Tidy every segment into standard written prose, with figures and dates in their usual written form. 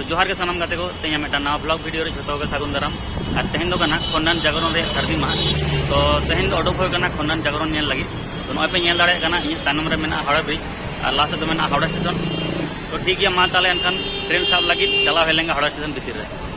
जोहार के सानाम गाते को तेज मेटा नवा ब्लॉग वीडियो रे जो सागुन दाराम और तेहन खन्यान जागरण रे सर्दी माह तो तेहन उडुक हो खन्यान जागरण लगी तो नॉय पे दाड़े तानम रे मेना हावड़ा ब्रिज और लास्ट दो मेना हावड़ा स्टेशन तो ठीक है मा ताले एनखान ट्रेन साब लगी चला हेलेंगे हावड़ा स्टेशन भीतर रे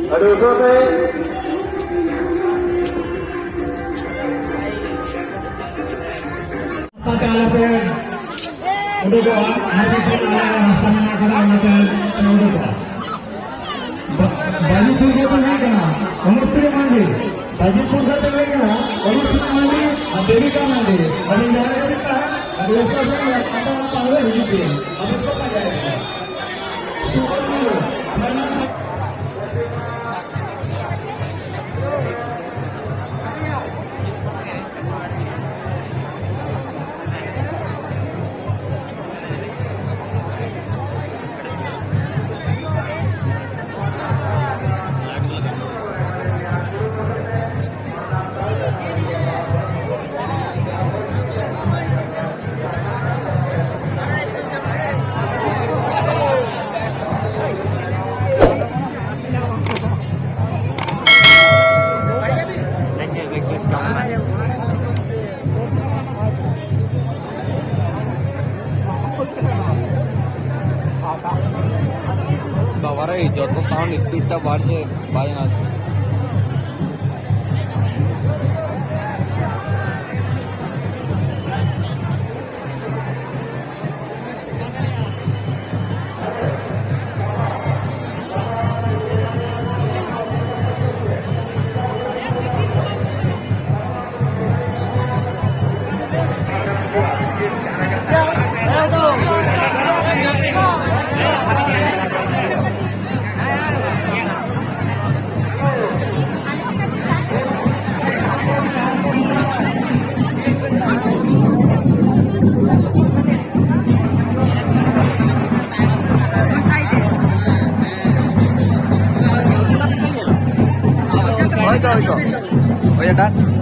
Aduh, selesai. Pagkala po yan. Udah po, hari po na sama nakaraan natin ang udah po. Baju pulga po na ka na, Amusri mandi. Baju pulga po na ka na, Amusri mandi, Devi ka mandi. Ano nangyari ka? Ano yung sa mga kapag-kapag hindi. Ano po pa kaya? Super mo. যত sound স্পিডটা বাড়ছে বাজে না oye está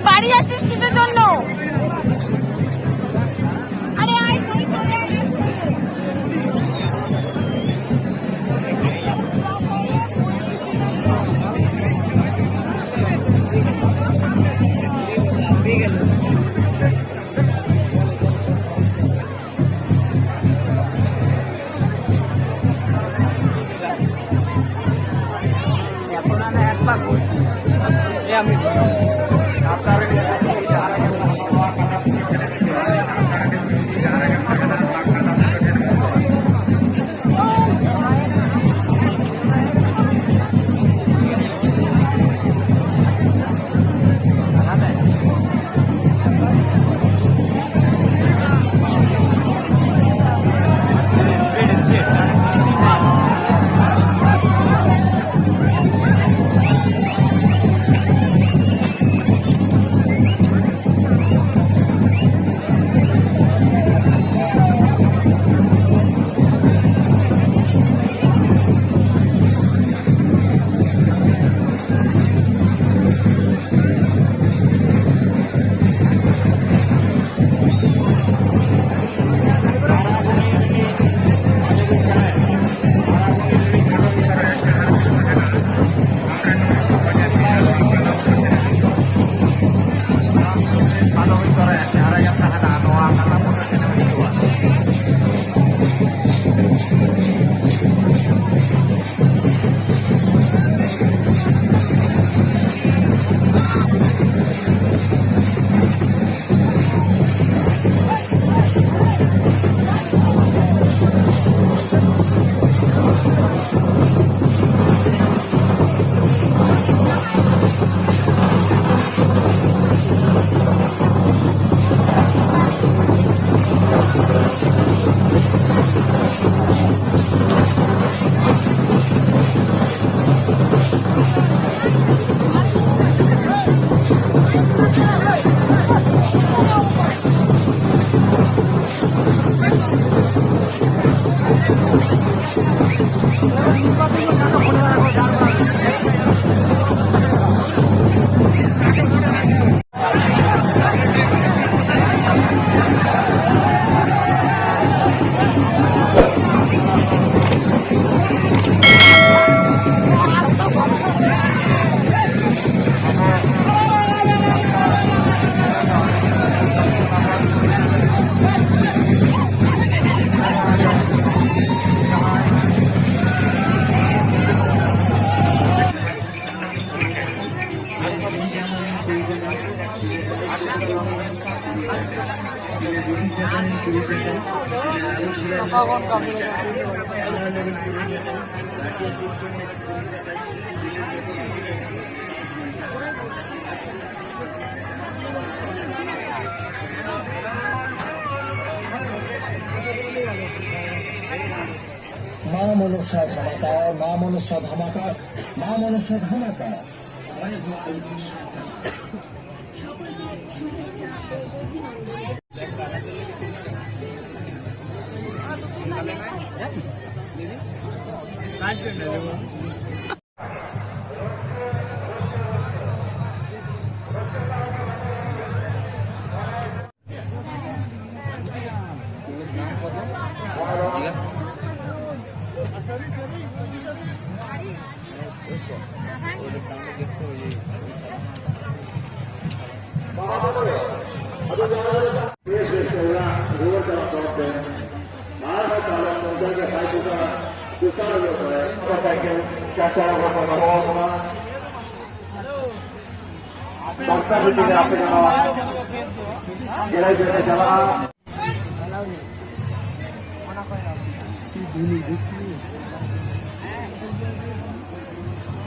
বাড়ি যাচ্ছিস কিসের জন্য? আরে আয় তুই চলে আয়। মা মনসা ধামাকা, মা মনসা ধামাকা, মা মনসা ধামাকা।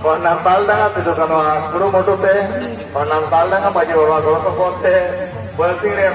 Khanyan Taldanga sido kano guru motote, Khanyan Taldanga baju bawa guru sokote, bersih deh